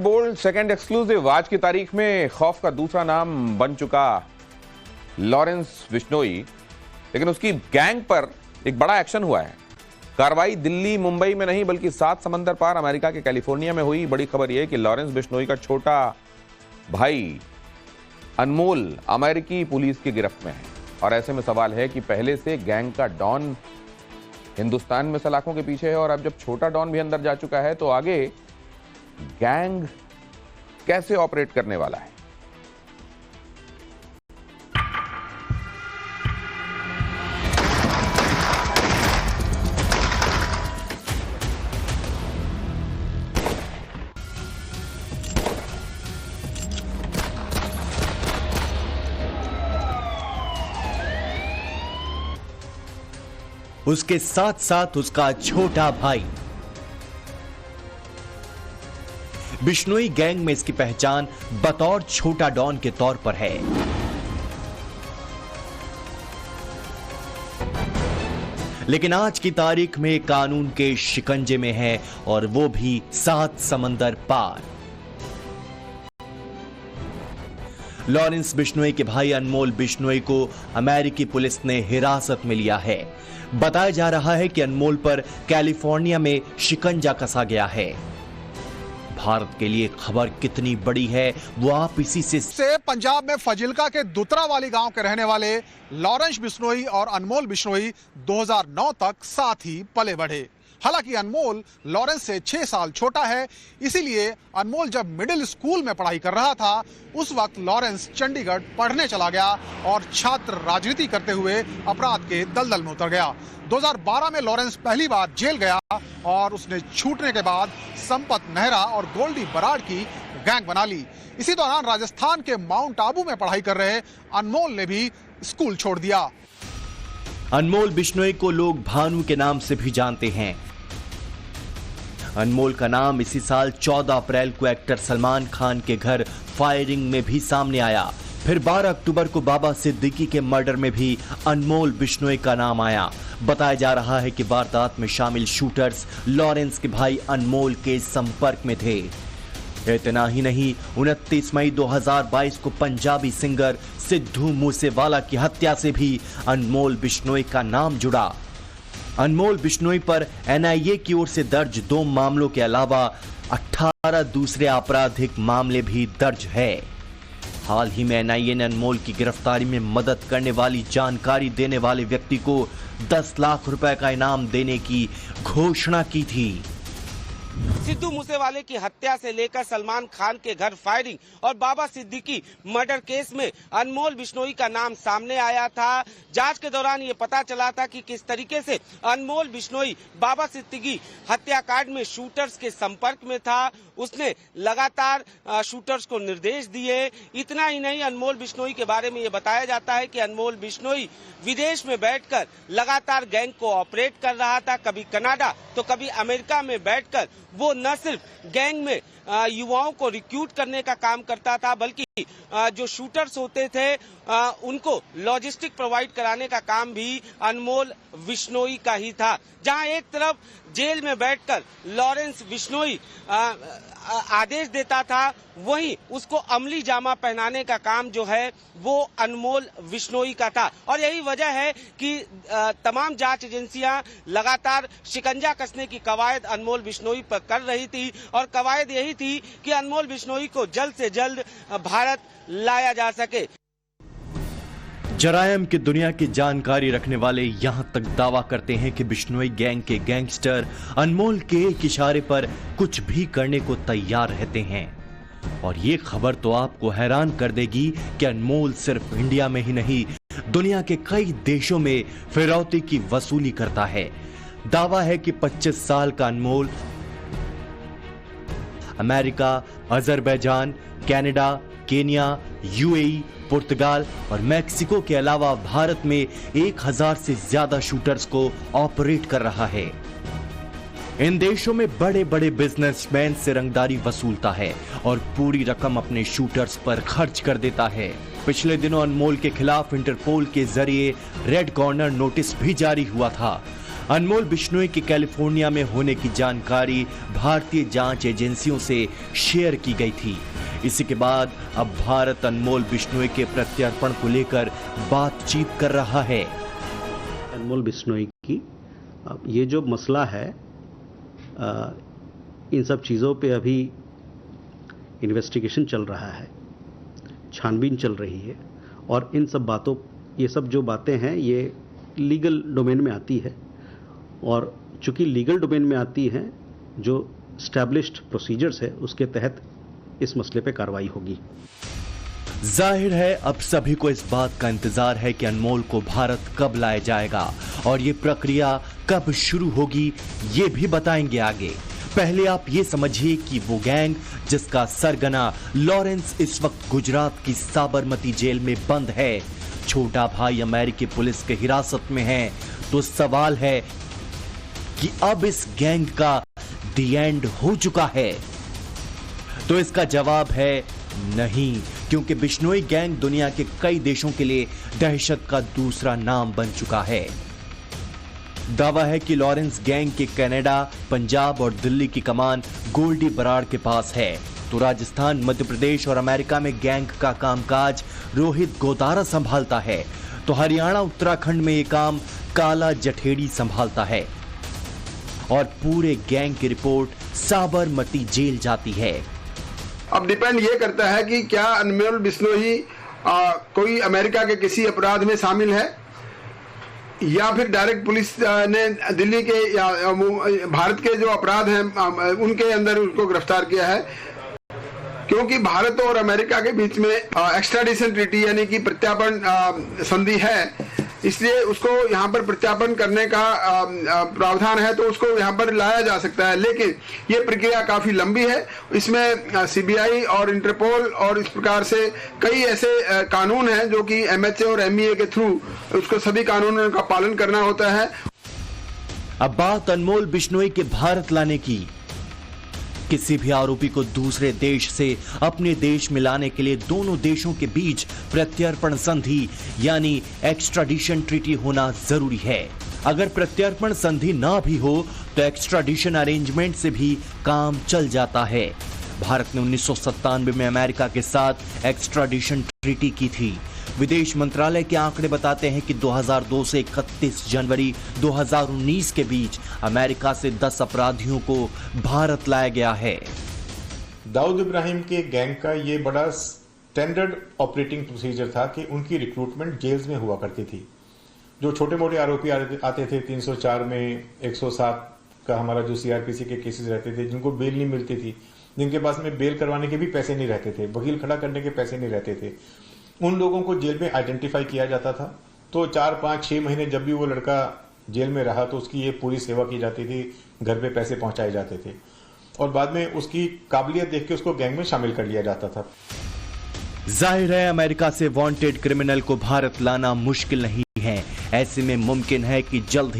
Bold second exclusive. आज की तारीख में खौफ का दूसरा नाम बन चुका लॉरेंस बिश्नोई, लेकिन उसकी गैंग पर एक बड़ा एक्शन हुआ है। कार्रवाई दिल्ली मुंबई में नहीं बल्कि 7 समंदर पार अमेरिका के कैलिफोर्निया में हुई। बड़ी खबर यह कि लॉरेंस बिश्नोई का छोटा भाई अनमोल अमेरिकी पुलिस की गिरफ्त में है। और ऐसे में सवाल है कि पहले से गैंग का डॉन हिंदुस्तान में सलाखों के पीछे है और अब जब छोटा डॉन भी अंदर जा चुका है तो आगे गैंग कैसे ऑपरेट करने वाला है। उसके साथ साथ उसका छोटा भाई। बिश्नोई गैंग में इसकी पहचान बतौर छोटा डॉन के तौर पर है। लेकिन आज की तारीख में कानून के शिकंजे में है और वो भी 7 समंदर पार। लॉरेंस बिश्नोई के भाई अनमोल बिश्नोई को अमेरिकी पुलिस ने हिरासत में लिया है। बताया जा रहा है कि अनमोल पर कैलिफोर्निया में शिकंजा कसा गया है। भारत के लिए खबर कितनी बड़ी है वो आप इसी से पंजाब में फजिल्का के दुतरावाली गांव के रहने वाले लॉरेंस बिश्नोई और अनमोल बिश्नोई 2009 तक साथ ही पले बढ़े। हालांकि अनमोल लॉरेंस से 6 साल छोटा है, इसीलिए अनमोल जब मिडिल स्कूल में पढ़ाई कर रहा था उस वक्त लॉरेंस चंडीगढ़ पढ़ने चला गया और छात्र राजनीति करते हुए अपराध के दलदल में उतर गया। 2012 में लॉरेंस पहली बार जेल गया और उसने छूटने के बाद संपत नेहरा और गोल्डी बराड़ की गैंग बना ली। इसी दौरान राजस्थान के माउंट आबू में पढ़ाई कर रहे अनमोल ने भी स्कूल छोड़ दिया। अनमोल बिश्नोई को लोग भानु के नाम से भी जानते हैं। अनमोल का नाम इसी साल 14 अप्रैल को एक्टर सलमान खान के घर फायरिंग में भी सामने आया। फिर 12 अक्टूबर को बाबा सिद्दीकी के मर्डर में भी अनमोल बिश्नोई का नाम आया। बताया जा रहा है कि वारदात में शामिल शूटर्स लॉरेंस के भाई अनमोल के संपर्क में थे। इतना ही नहीं, 29 मई 2022 को पंजाबी सिंगर सिद्धू मूसेवाला की हत्या से भी अनमोल बिश्नोई का नाम जुड़ा। अनमोल बिश्नोई पर एनआईए की ओर से दर्ज 2 मामलों के अलावा 18 दूसरे आपराधिक मामले भी दर्ज है। हाल ही में एनआईए ने अनमोल की गिरफ्तारी में मदद करने वाली जानकारी देने वाले व्यक्ति को 10 लाख रुपए का इनाम देने की घोषणा की थी। सिद्धू मूसेवाले की हत्या से लेकर सलमान खान के घर फायरिंग और बाबा सिद्दीकी मर्डर केस में अनमोल बिश्नोई का नाम सामने आया था। जांच के दौरान ये पता चला था कि किस तरीके से अनमोल बिश्नोई बाबा सिद्दीकी हत्याकांड में शूटर्स के संपर्क में था। उसने लगातार शूटर्स को निर्देश दिए। इतना ही नहीं, अनमोल बिश्नोई के बारे में ये बताया जाता है कि अनमोल बिश्नोई विदेश में बैठकर लगातार गैंग को ऑपरेट कर रहा था। कभी कनाडा तो कभी अमेरिका में बैठकर वो न सिर्फ गैंग में युवाओं को रिक्रूट करने का काम करता था बल्कि जो शूटर्स होते थे उनको लॉजिस्टिक प्रोवाइड कराने का काम भी अनमोल बिश्नोई का ही था। जहां एक तरफ जेल में बैठकर लॉरेंस बिश्नोई आदेश देता था, वहीं उसको अमली जामा पहनाने का काम जो है वो अनमोल बिश्नोई का था। और यही वजह है कि तमाम जांच एजेंसियां लगातार शिकंजा कसने की कवायद अनमोल बिश्नोई पर कर रही थी और कवायद यही थी कि अनमोल बिश्नोई को जल्द से जल्द भारत लाया जा सके। जरायम की दुनिया की जानकारी रखने वाले यहां तक दावा करते हैं कि बिश्नोई गैंग के गैंगस्टर अनमोल के एक इशारे पर कुछ भी करने को तैयार रहते हैं। और ये खबर तो आपको हैरान कर देगी कि अनमोल सिर्फ इंडिया में ही नहीं, दुनिया के कई देशों में फिरौती की वसूली करता है। दावा है कि 25 साल का अनमोल America, Azerbaijan, Canada, Kenya, UAE, पुर्तगाल और मैक्सिको के अलावा भारत में 1000 से ज्यादा शूटर्स को ऑपरेट कर रहा है। इन देशों में बड़े बड़े बिजनेसमैन से रंगदारी वसूलता है और पूरी रकम अपने शूटर्स पर खर्च कर देता है। पिछले दिनों अनमोल के खिलाफ इंटरपोल के जरिए रेड कॉर्नर नोटिस भी जारी हुआ था। अनमोल बिश्नोई के कैलिफोर्निया में होने की जानकारी भारतीय जांच एजेंसियों से शेयर की गई थी। इसी के बाद अब भारत अनमोल बिश्नोई के प्रत्यर्पण को लेकर बातचीत कर रहा है। अनमोल बिश्नोई की अब ये जो मसला है, इन सब चीज़ों पे अभी इन्वेस्टिगेशन चल रहा है, छानबीन चल रही है, और इन सब बातों, ये सब जो बातें हैं ये लीगल डोमेन में आती है, और चूंकि लीगल डोमेन में आती हैं, जो स्टैब्लिश्ड प्रोसीजर्स है उसके तहत इस मसले पे कार्रवाई होगी। जाहिर है अब सभी को इस बात का इंतजार है कि अनमोल को भारत कब लाया जाएगा और ये प्रक्रिया कब शुरू होगी, ये भी बताएंगे आगे। पहले आप ये समझिए कि वो गैंग जिसका सरगना लॉरेंस इस वक्त गुजरात की साबरमती जेल में बंद है, छोटा भाई अमेरिकी पुलिस के हिरासत में है, तो सवाल है कि अब इस गैंग का दी एंड हो चुका है। तो इसका जवाब है नहीं, क्योंकि बिश्नोई गैंग दुनिया के कई देशों के लिए दहशत का दूसरा नाम बन चुका है। दावा है कि लॉरेंस गैंग के कनाडा, पंजाब और दिल्ली की कमान गोल्डी बराड़ के पास है, तो राजस्थान, मध्य प्रदेश और अमेरिका में गैंग का कामकाज रोहित गोतारा संभालता है, तो हरियाणा, उत्तराखंड में ये काम काला जठेड़ी संभालता है, और पूरे गैंग की रिपोर्ट साबरमती जेल जाती है। अब डिपेंड ये करता है कि क्या अनमोल बिश्नोई कोई अमेरिका के किसी अपराध में शामिल है, या फिर डायरेक्ट पुलिस ने दिल्ली के या भारत के जो अपराध हैं उनके अंदर उसको गिरफ्तार किया है। क्योंकि भारत और अमेरिका के बीच में एक्स्ट्राडिशन ट्रीटी यानी कि प्रत्यार्पण संधि है, इसलिए उसको यहाँ पर प्रत्यार्पण करने का प्रावधान है, तो उसको यहाँ पर लाया जा सकता है। लेकिन ये प्रक्रिया काफी लंबी है, इसमें सीबीआई और इंटरपोल और इस प्रकार से कई ऐसे कानून हैं जो कि एमएचए और एमईए के थ्रू उसको सभी कानूनों का पालन करना होता है। अब बात अनमोल बिश्नोई के भारत लाने की। किसी भी आरोपी को दूसरे देश से अपने देश में लाने के लिए दोनों देशों के बीच प्रत्यर्पण संधि यानी एक्स्ट्राडिशन ट्रीटी होना जरूरी है। अगर प्रत्यर्पण संधि ना भी हो तो एक्स्ट्राडिशन अरेंजमेंट से भी काम चल जाता है। भारत ने 1997 में अमेरिका के साथ एक्स्ट्राडिशन ट्रीटी की थी। विदेश मंत्रालय के आंकड़े बताते हैं कि 2002 से 31 जनवरी 2019 के बीच अमेरिका से 10 अपराधियों को भारत लाया गया है। दाऊद इब्राहिम के गैंग का ये बड़ा स्टैंडर्ड ऑपरेटिंग प्रोसीजर था कि उनकी रिक्रूटमेंट जेल्स में हुआ करती थी। जो छोटे मोटे आरोपी आते थे 304 में, 107 का हमारा जो सीआरपीसी के केसेस रहते थे, जिनको बेल नहीं मिलती थी, जिनके पास में बेल करवाने के भी पैसे नहीं रहते थे, वकील खड़ा करने के पैसे नहीं रहते थे, उन लोगों को जेल में आइडेंटिफाई किया जाता था। तो 4, 5, 6 महीने जब भी वो लड़का जेल में रहा तो उसकी ये पूरी सेवा की जाती थी, घर पे पैसे पहुंचाए जाते थे, और बाद में उसकी काबिलियत देख के उसको गैंग में शामिल कर लिया जाता था। जाहिर है अमेरिका से वांटेड क्रिमिनल को भारत लाना मुश्किल नहीं है। ऐसे में मुमकिन है कि जल्द ही